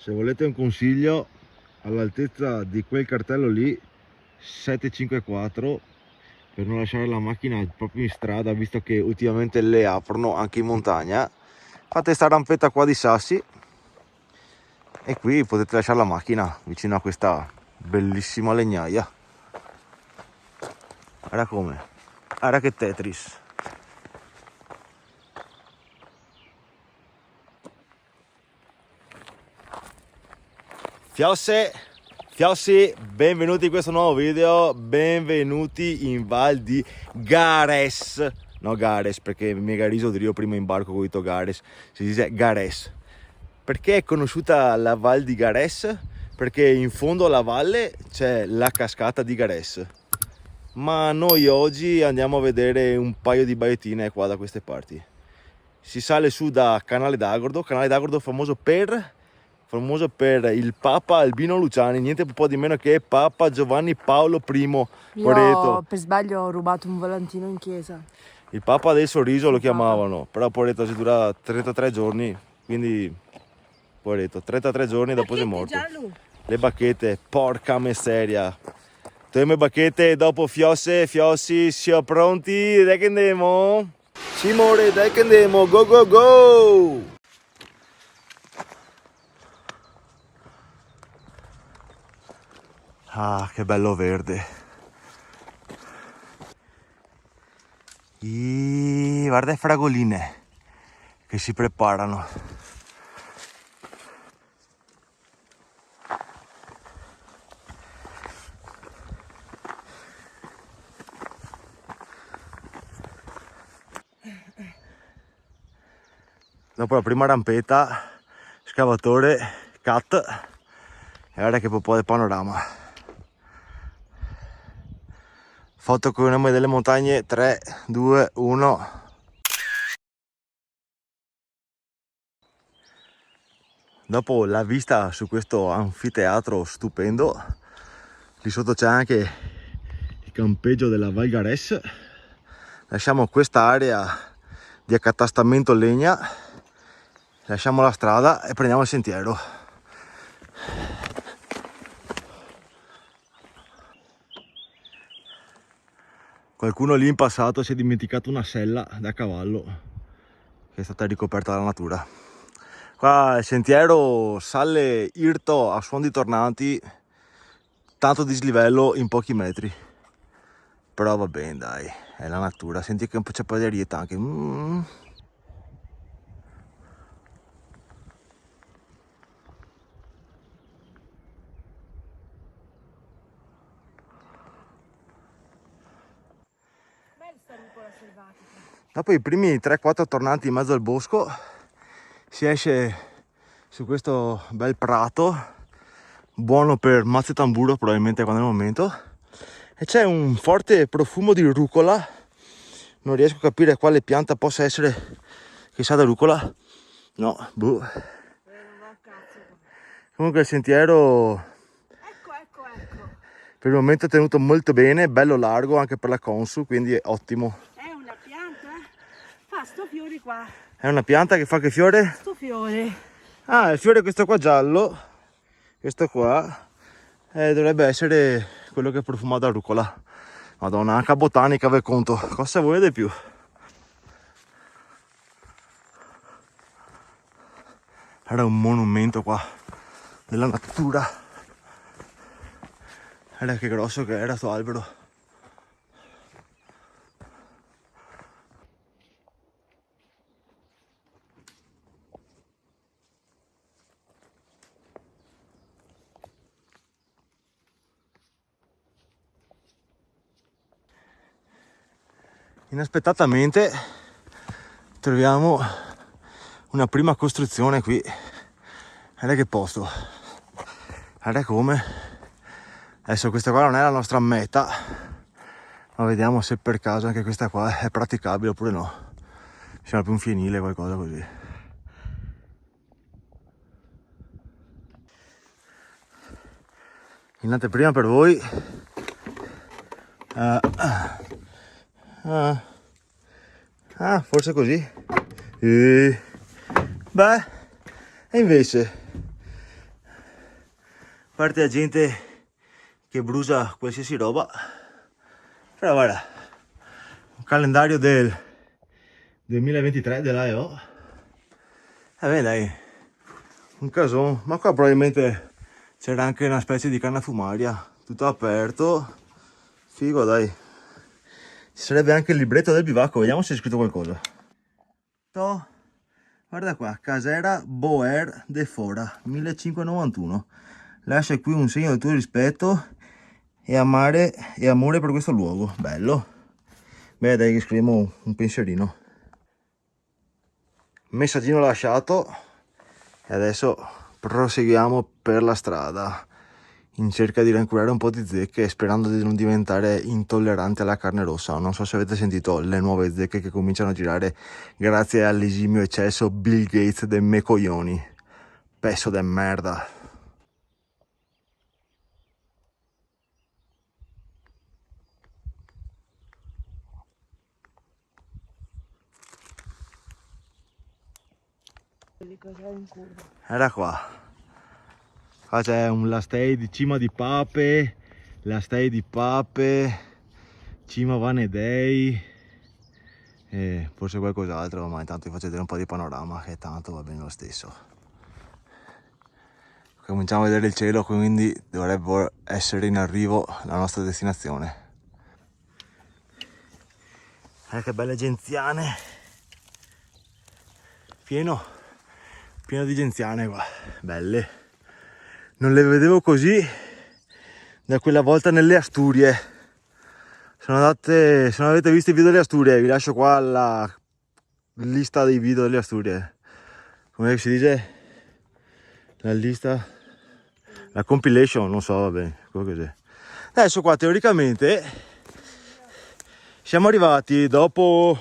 Se volete un consiglio, all'altezza di quel cartello lì 754, per non lasciare la macchina proprio in strada, visto che ultimamente le aprono anche in montagna, fate sta rampetta qua di sassi e qui potete lasciare la macchina vicino a questa bellissima legnaia. Guarda come, guarda che Tetris. Fiossi, benvenuti in questo nuovo video, benvenuti in Val di Gares, no Gares perché mi è riso di io prima in barco con Gares, si dice Gares. Perché è conosciuta la Val di Gares? Perché in fondo alla valle c'è la cascata di Gares, ma noi oggi andiamo a vedere un paio di baiettine qua da queste parti. Si sale su da Canale d'Agordo famoso per il Papa Albino Luciani, niente po' di meno che Papa Giovanni Paolo I. Io per sbaglio ho rubato un volantino in chiesa. Il Papa del Sorriso lo chiamavano, però poveretto si dura 33 giorni, quindi poveretto, 33 giorni dopo si è morto. Le bacchette, porca miseria. Teme bacchette, dopo Fiossi, siamo pronti? Dai che andiamo? Simone, dai che andiamo, go go go! Ah, che bello verde. Guarda le fragoline che si preparano. Dopo la prima rampetta, scavatore, cut, e guarda che po' del panorama. Foto con il nome delle montagne, 3, 2, 1. Dopo la vista su questo anfiteatro stupendo, lì sotto c'è anche il campeggio della Val Gares. Lasciamo quest'area di accatastamento legna, lasciamo la strada e prendiamo il sentiero. Qualcuno lì in passato si è dimenticato una sella da cavallo che è stata ricoperta dalla natura. Qua il sentiero sale irto a suon di tornanti, tanto dislivello in pochi metri, però va bene dai, è la natura. Senti che c'è un po' di arietta anche. Dopo i primi 3-4 tornanti in mezzo al bosco si esce su questo bel prato, buono per mazze tamburo probabilmente quando è il momento, e c'è un forte profumo di rucola. Non riesco a capire quale pianta possa essere che sa da rucola. No, boh. Comunque il sentiero Ecco. per il momento è tenuto molto bene, bello largo anche per la Consu, quindi è ottimo. È una pianta? Fa sto fiore qua. È una pianta che fa che fiore? Sto fiore. Ah, il fiore questo qua giallo, questo qua, dovrebbe essere quello che è profumato da rucola. Madonna, anche a botanica ve conto, cosa vuoi di più? Era un monumento qua della natura. Guarda che grosso che era sto albero. Inaspettatamente troviamo una prima costruzione qui. Guarda che posto, guarda come. Adesso questa qua non è la nostra meta, ma vediamo se per caso anche questa qua è praticabile oppure no. Mi sembra più un fienile, qualcosa così. In anteprima per voi forse così. Beh, e invece parte la gente che brucia qualsiasi roba. Però guarda, un calendario del 2023 dell'AEO. Beh dai, un casone, ma qua probabilmente c'era anche una specie di canna fumaria, tutto aperto, figo dai. Ci sarebbe anche il libretto del bivacco, vediamo se c'è scritto qualcosa. Guarda qua, Casera Boer de Fora, 1591. Lascia qui un segno del tuo rispetto e amore per questo luogo, bello. Beh dai, scriviamo un pensierino. Messaggino lasciato e adesso proseguiamo per la strada in cerca di rancurare un po' di zecche, sperando di non diventare intollerante alla carne rossa. Non so se avete sentito le nuove zecche che cominciano a girare grazie all'esimio eccesso Bill Gates dei mecoglioni. Pesso de merda. Era qua. Qua c'è un lastei di cima di pape, lastei di pape, cima Vanedei e forse qualcos'altro, ma intanto vi faccio vedere un po' di panorama che tanto va bene lo stesso. Cominciamo a vedere il cielo, quindi dovrebbe essere in arrivo la nostra destinazione. Che belle genziane, pieno di genziane qua, belle. Non le vedevo così da quella volta nelle Asturie. Se non avete visto i video delle Asturie, vi lascio qua la lista dei video delle Asturie. Come si dice? La lista? La compilation, non so, vabbè, quello che c'è. Adesso qua teoricamente siamo arrivati dopo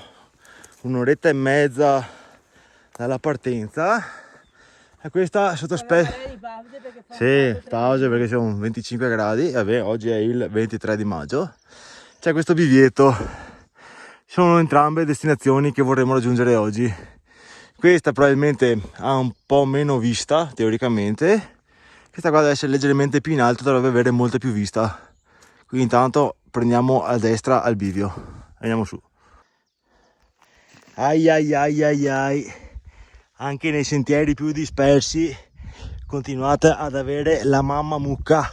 un'oretta e mezza dalla partenza. E questa sottospecie. Sì, pause perché siamo 25 gradi. Vabbè, oggi è il 23 di maggio. C'è questo bivietto. Sono entrambe destinazioni che vorremmo raggiungere oggi. Questa probabilmente ha un po' meno vista, teoricamente. Questa qua deve essere leggermente più in alto, dovrebbe avere molta più vista. Quindi intanto prendiamo a destra al bivio. Andiamo su. Ai ai ai ai ai. Anche nei sentieri più dispersi continuate ad avere la mamma mucca.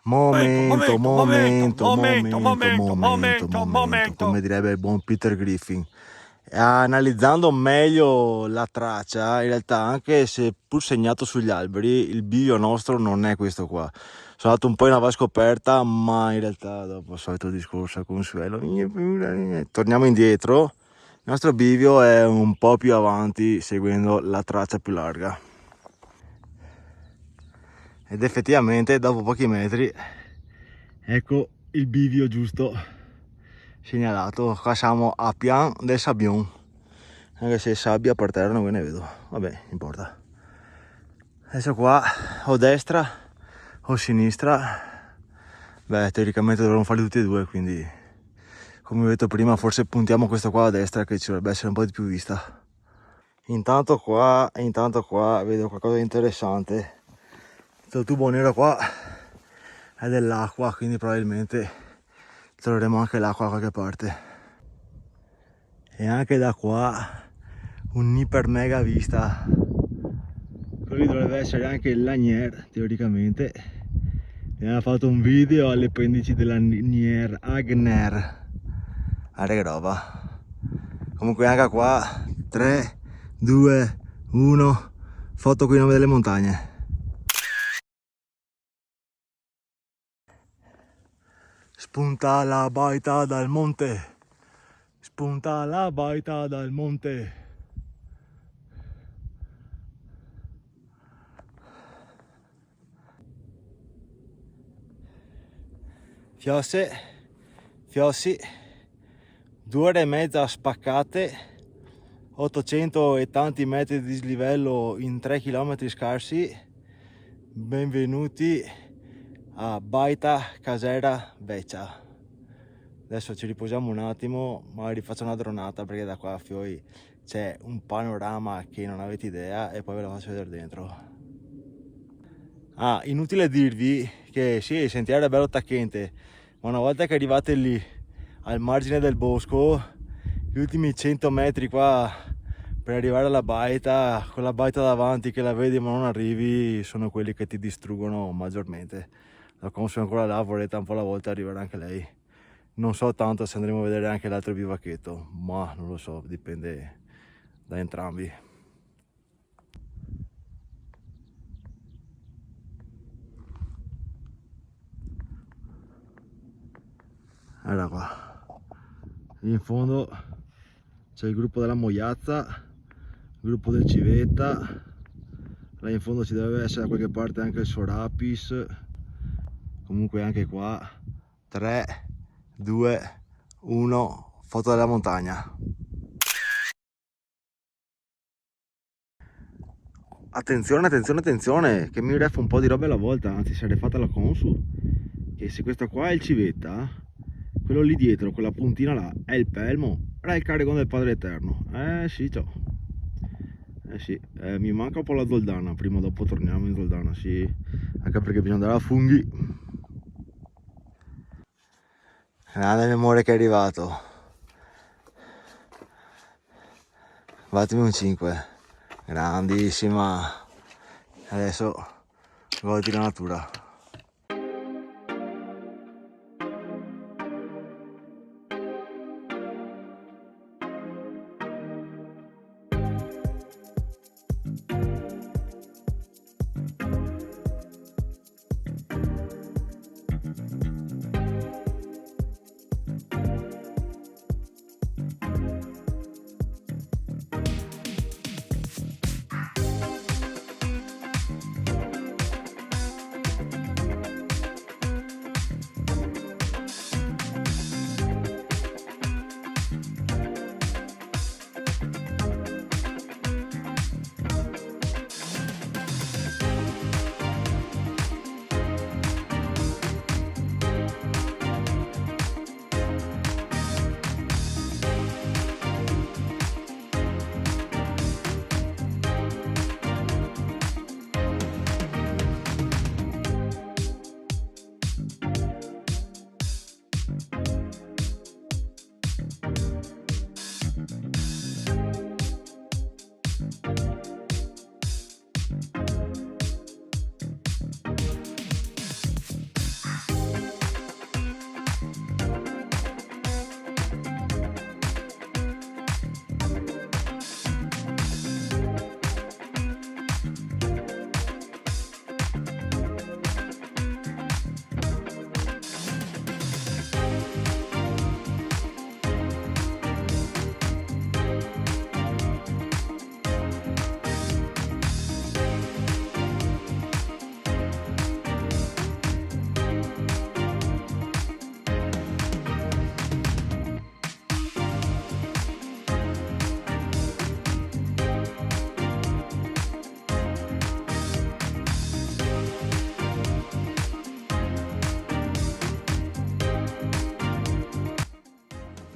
Momento, come direbbe il buon Peter Griffin. Analizzando meglio la traccia, in realtà, anche se pur segnato sugli alberi, il bivio nostro non è questo qua. Sono andato un po' in avascoperta, ma in realtà dopo il solito discorso a Consuelo, torniamo indietro. Il nostro bivio è un po' più avanti, seguendo la traccia più larga. Ed effettivamente dopo pochi metri ecco il bivio giusto segnalato. Qua siamo a Pian del Sabion, anche se sabbia per terra non ve ne vedo, vabbè, non importa. Adesso qua o destra o sinistra, beh teoricamente dovremmo farli tutti e due, quindi come ho detto prima forse puntiamo questo qua a destra che ci dovrebbe essere un po' di più vista. Intanto qua vedo qualcosa di interessante. Questo tubo nero qua è dell'acqua, quindi probabilmente troveremo anche l'acqua da qualche parte. E anche da qua un iper mega vista. Quello dovrebbe essere anche il lanier, teoricamente. Abbiamo fatto un video alle pendici della Nier Agner. Guarda che roba. Comunque anche qua 3, 2, 1, foto con i nomi delle montagne. Spunta la baita dal monte, spunta la baita dal monte. Fiossi, 2 ore e mezza spaccate, 800 e tanti metri di dislivello in 3 km scarsi. Benvenuti a Baita Casera Vecchia. Adesso ci riposiamo un attimo, magari faccio una dronata perché da qua a Fioi c'è un panorama che non avete idea e poi ve lo faccio vedere dentro. Ah, inutile dirvi che sì, il sentiero è bello tacchente, ma una volta che arrivate lì al margine del bosco, gli ultimi 100 metri qua per arrivare alla baita, con la baita davanti che la vedi ma non arrivi, sono quelli che ti distruggono maggiormente. La Consul è ancora là, vorrei un po' alla volta arrivare anche lei. Non so tanto se andremo a vedere anche l'altro bivacchetto, ma non lo so, dipende da entrambi. Allora qua, lì in fondo c'è il gruppo della Moiazza, il gruppo del Civetta, là in fondo ci deve essere da qualche parte anche il Sorapis. Comunque anche qua 3, 2, 1, foto della montagna. Attenzione, attenzione, attenzione, che mi ref un po' di roba alla volta, anzi sarei fatta la Consul. Che se questo qua è il Civetta, quello lì dietro, quella puntina là, è il Pelmo, era il Carigon del Padre Eterno. Sì, ciao. Sì, mi manca un po' la Zoldana, prima o dopo torniamo in Zoldana, sì, anche perché bisogna andare a funghi. Grande memoria che è arrivato. Battimi un 5. Grandissima. Adesso goditi la natura.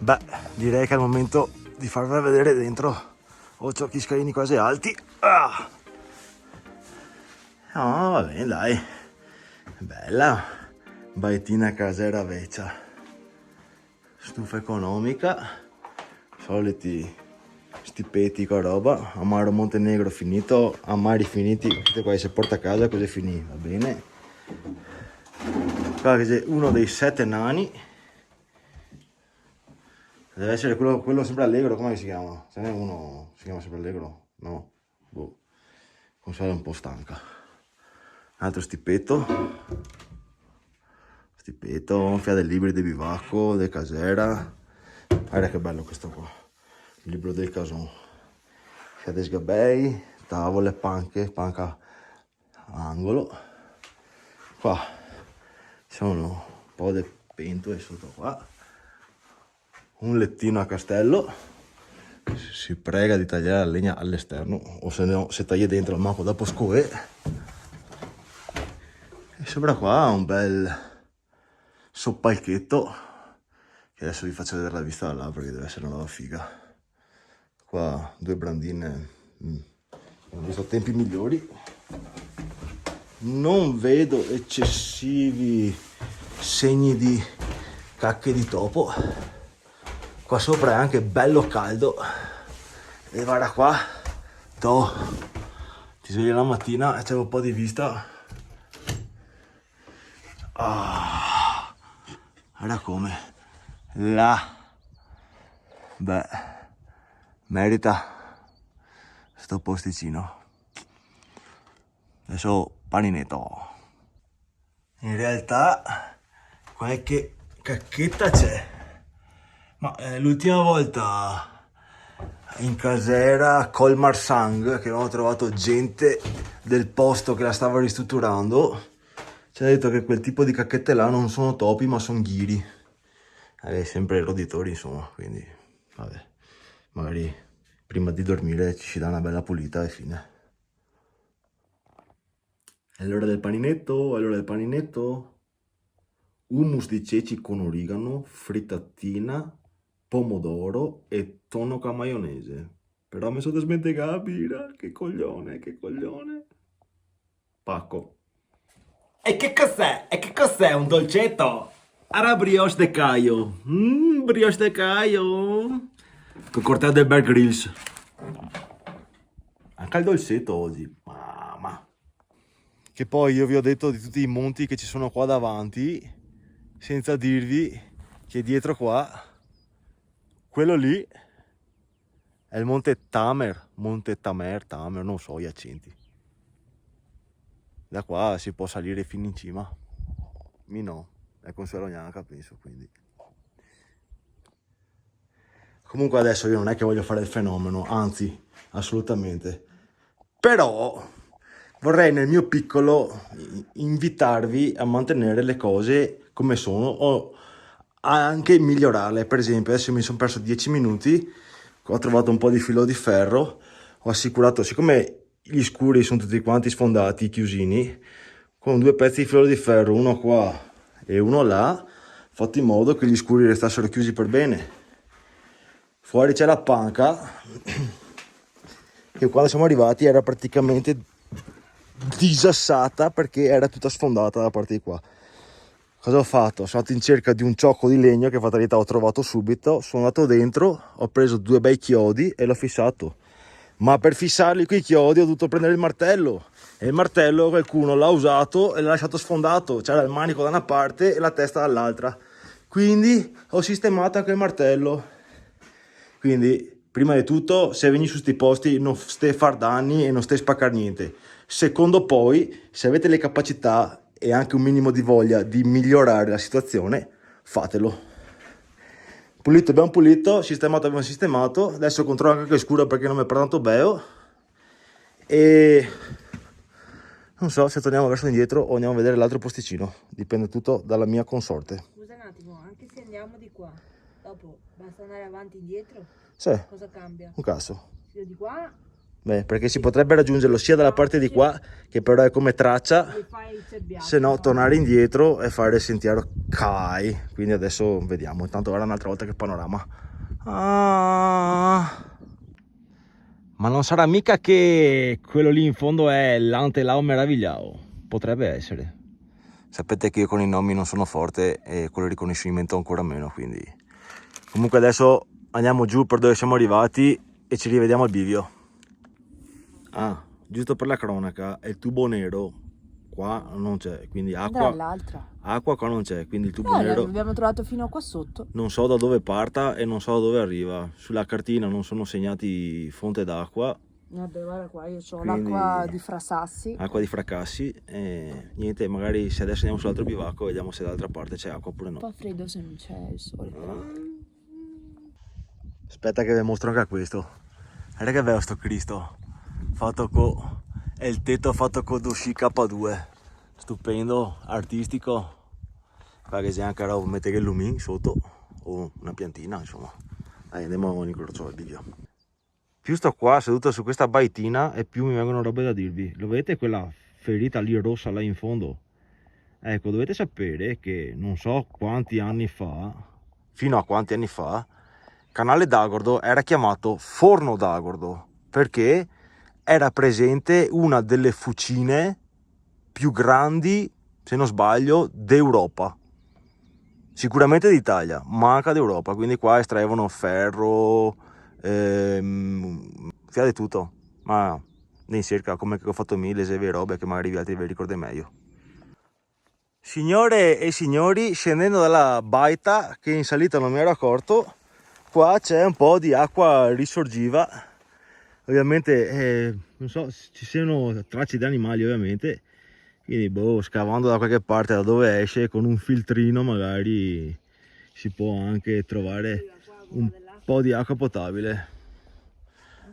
Beh, direi che è il momento di farvela vedere dentro. Ho gli scalini quasi alti. Ah! No, va bene, dai. Bella. Baitina casera vecchia. Stufa economica. Soliti stipeti con roba. Amaro Montenegro finito. Amari finiti. Tutte qua si porta a casa così finì. Va bene. Qua c'è uno dei 7 nani. Deve essere quello sempre allegro, come si chiama? Ce n'è uno, si chiama sempre allegro? No? Boh. Consuela è un po' stanca. Un altro stipetto. Stipetto, fia del libro di bivacco, del casera. Guarda che bello questo qua. Il libro del cason. Fia dei sgabei, tavole, panca angolo. Qua ci sono un po' di pentole sotto qua. Un lettino a castello, si prega di tagliare la legna all'esterno o se no se taglia dentro il manco dopo scoe. E sopra qua un bel soppalchetto che adesso vi faccio vedere la vista da là perché deve essere una roba figa. Qua 2 brandine, ho visto tempi migliori. Non vedo eccessivi segni di cacche di topo. Qua sopra è anche bello caldo. E guarda qua, ti svegli la mattina e c'è un po' di vista. Guarda come. Là. Beh, merita sto posticino. Adesso paninetto. In realtà qualche cacchetta c'è. Ma l'ultima volta in casera col Marsang, che avevamo trovato gente del posto che la stava ristrutturando, ci ha detto che quel tipo di cacchette là non sono topi ma sono ghiri. Sempre roditori, insomma, quindi vabbè, magari prima di dormire ci si dà una bella pulita e fine. È l'ora del paninetto, è l'ora del paninetto. Hummus di ceci con origano, frittatina, pomodoro e tonno con maionese. Però mi sono smentega la birra, che coglione, che coglione. Pacco. E che cos'è? E che cos'è un dolcetto? Ara brioche de Caio. Brioche de Caio. Con corteo del Bear Grylls. Anche il dolcetto oggi. Mamma. Che poi io vi ho detto di tutti i monti che ci sono qua davanti, senza dirvi che dietro qua, quello lì è il monte Tamer, Tamer, non so gli accenti. Da qua si può salire fino in cima. Mi no, è Consuelo Gnanca penso, quindi. Comunque adesso io non è che voglio fare il fenomeno, anzi, assolutamente. Però vorrei nel mio piccolo invitarvi a mantenere le cose come sono o anche migliorarle. Per esempio adesso mi sono perso 10 minuti, ho trovato un po' di filo di ferro, ho assicurato, siccome gli scuri sono tutti quanti sfondati, chiusini, con 2 pezzi di filo di ferro, uno qua e uno là, fatto in modo che gli scuri restassero chiusi per bene. Fuori c'è la panca che quando siamo arrivati era praticamente disassata perché era tutta sfondata da parte di qua. Cosa ho fatto? Sono andato in cerca di un ciocco di legno che fatalità ho trovato subito, sono andato dentro, ho preso 2 bei chiodi e l'ho fissato. Ma per fissarli quei chiodi ho dovuto prendere il martello, e il martello qualcuno l'ha usato e l'ha lasciato sfondato, c'era il manico da una parte e la testa dall'altra, quindi ho sistemato anche il martello. Quindi prima di tutto, se venite su sti posti non stai far danni e non stai spaccare niente. Secondo poi, se avete le capacità e anche un minimo di voglia di migliorare la situazione, fatelo. Pulito abbiamo pulito, sistemato abbiamo sistemato, adesso controllo anche che è scuro perché non mi è tanto beo. E non so se torniamo verso indietro o andiamo a vedere l'altro posticino, dipende tutto dalla mia consorte. Scusa un attimo, anche se andiamo di qua, dopo basta andare avanti e indietro? Sì. Cosa cambia? Un cazzo. Se io di qua Beh, perché si potrebbe raggiungerlo sia dalla parte di qua, che però è come traccia, fai il cerbiato, se no tornare indietro e fare il sentiero Kai. Quindi adesso vediamo, intanto guarda un'altra volta che panorama. Ma non sarà mica che quello lì in fondo è l'Antelao Meravigliao? Potrebbe essere. Sapete che io con i nomi non sono forte e con il riconoscimento ancora meno, quindi. Comunque adesso andiamo giù per dove siamo arrivati e ci rivediamo al bivio. Giusto per la cronaca, il tubo nero qua non c'è, quindi andrà acqua all'altra. qua non c'è, quindi il tubo nero L'abbiamo trovato fino a qua sotto. non so da dove parta e non so da dove arriva. Sulla cartina non sono segnati fonte d'acqua, Vabbè, guarda qua, io ho Quindi- l'acqua di Frasassi. acqua di Fracassi e niente, magari se adesso andiamo sull'altro bivacco vediamo se dall'altra parte c'è acqua oppure no. Un po' freddo se non c'è il sole. Aspetta che vi mostro anche questo. Guarda che bello sto Cristo, fatto con è il tetto fatto con Doshi K2, stupendo, artistico. Qua che c'è anche roba, mettere il lumin sotto o una piantina, insomma. Dai, andiamo a incrociare il video. Più sto qua seduto su questa baitina e più mi vengono robe da dirvi. Lo vedete quella ferita lì rossa là in fondo? Ecco, dovete sapere che non so quanti anni fa, fino a quanti anni fa, canale d'Agordo era chiamato Forno d'Agordo perché era presente una delle fucine più grandi, se non sbaglio, d'Europa. Sicuramente d'Italia, ma anche d'Europa. Quindi qua estraevano ferro, fia di tutto. Ma in circa come che ho fatto mille e robe che magari gli altri vi ricordate meglio. Signore e signori, scendendo dalla baita, che in salita non mi ero accorto, qua c'è un po' di acqua risorgiva. Ovviamente non so, ci siano tracce di animali ovviamente, quindi boh, scavando da qualche parte da dove esce con un filtrino magari si può anche trovare un po' di acqua potabile.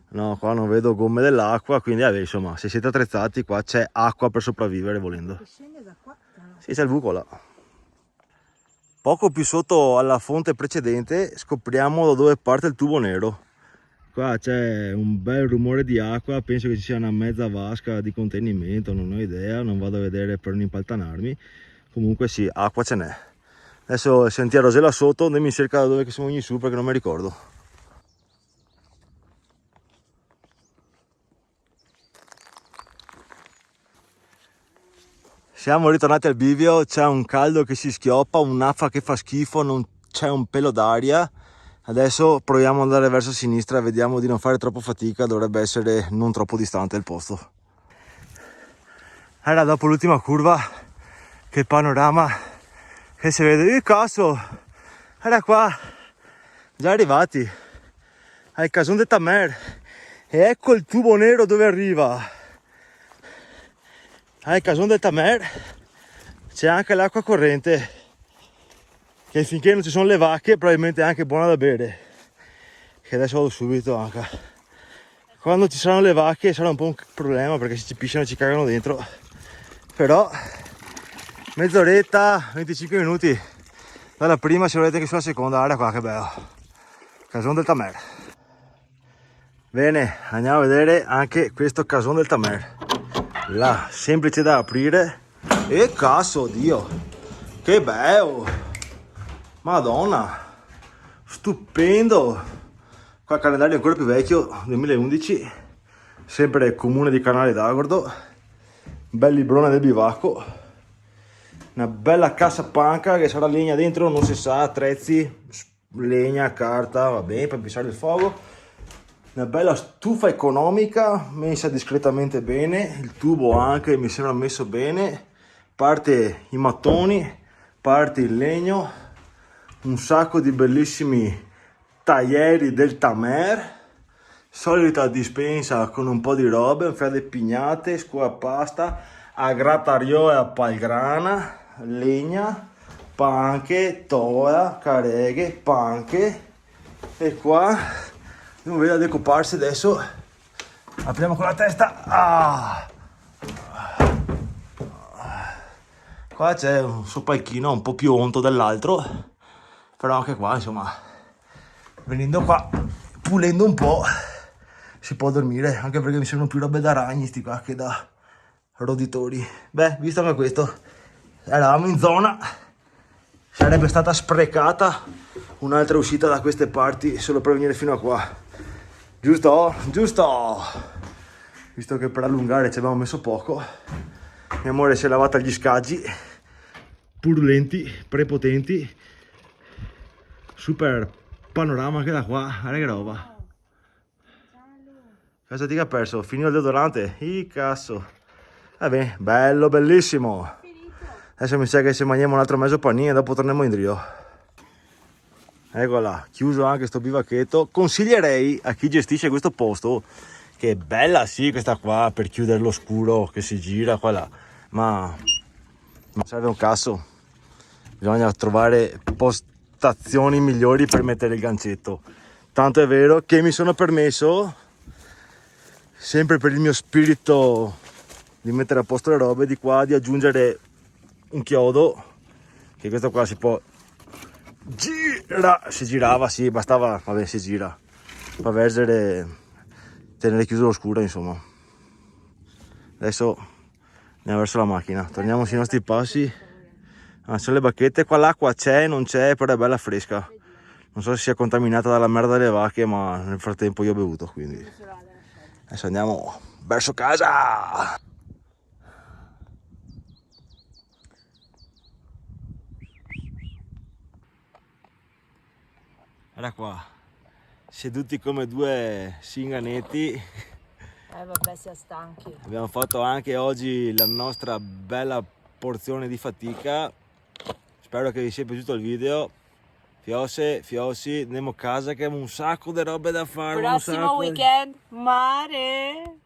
No, qua non vedo gomme dell'acqua, quindi insomma, se siete attrezzati qua c'è acqua per sopravvivere volendo. Scende da qua. Sì, c'è il buco là. Poco più sotto alla fonte precedente scopriamo da dove parte il tubo nero. Qua c'è un bel rumore di acqua, penso che ci sia una mezza vasca di contenimento, non ho idea, non vado a vedere per non impaltanarmi. Comunque sì, acqua ce n'è. Adesso il sentiero è là sotto, andiamo in cerca da dove che siamo venuti su perché non mi ricordo. Siamo ritornati al bivio, c'è un caldo che si schioppa, un'affa che fa schifo, non c'è un pelo d'aria. Adesso proviamo ad andare verso sinistra, vediamo di non fare troppo fatica, dovrebbe essere non troppo distante il posto. Era dopo l'ultima curva, che panorama che si vede, il cazzo, era qua, già arrivati al Cason de Tamer e ecco il tubo nero dove arriva. Al Cason del Tamer c'è anche l'acqua corrente che finché non ci sono le vacche probabilmente è anche buona da bere, che adesso vado subito anche. Quando ci saranno le vacche sarà un po' un problema perché se ci pisciano ci cagano dentro, però mezz'oretta, 25 minuti dalla prima si vedete che sulla seconda area qua, che bello, Cason del Tamer. Bene, andiamo a vedere anche questo Cason del Tamer. Là, semplice da aprire e cazzo, Dio, che bello, madonna, stupendo. Qua il calendario è ancora più vecchio, 2011, sempre comune di Canale d'Agordo, bel librone del bivacco, una bella cassa panca che sarà legna dentro, non si sa, attrezzi, legna, carta, va bene per fissare il fuoco. Una bella stufa economica messa discretamente bene, il tubo anche mi sembra messo bene, parte i mattoni, parte il legno, un sacco di bellissimi taglieri del Tamer, solita dispensa con un po' di robe, un fiato di pignate, scuola pasta, a grattario e a palgrana, legna, panche, tora, careghe, panche e qua non vedo a decupparsi adesso. Apriamo con la testa. Qua c'è un soppalchino un po' più onto dell'altro, però anche qua insomma venendo qua pulendo un po' si può dormire, anche perché mi sembrano più robe da ragni sti qua che da roditori. Beh, visto che questo eravamo in zona, sarebbe stata sprecata un'altra uscita da queste parti solo per venire fino a qua. Giusto? Giusto! Visto che per allungare ci abbiamo messo poco, mia amore si è lavata gli scaggi, purulenti, prepotenti, super panorama anche da qua, guarda che roba. Cosa ti ha perso? Finito il deodorante? Cazzo! Vabbè, bello, bellissimo! Adesso mi sa che se mangiamo un altro mezzo panino dopo torniamo in Rio. Eccola, chiuso anche sto bivacchetto. Consiglierei a chi gestisce questo posto, che è bella sì questa qua per chiudere l'oscuro che si gira qua là, ma serve un cazzo, bisogna trovare postazioni migliori per mettere il gancetto. Tanto è vero che mi sono permesso, sempre per il mio spirito di mettere a posto le robe, di qua di aggiungere un chiodo, che questo qua si può si girava, sì, bastava, vabbè, si gira per tenere chiuso l'oscuro, insomma. Adesso andiamo verso la macchina, torniamo sui nostri passi. Sono le bacchette, qua l'acqua c'è, non c'è, però è bella fresca. Non so se sia contaminata dalla merda delle vacche, ma nel frattempo io ho bevuto, quindi adesso andiamo verso casa. Guarda qua, seduti come due singanetti. Vabbè, si è stanchi. Abbiamo fatto anche oggi la nostra bella porzione di fatica. Spero che vi sia piaciuto il video. Fiossi, andiamo a casa che abbiamo un sacco di robe da fare. Prossimo weekend, mare!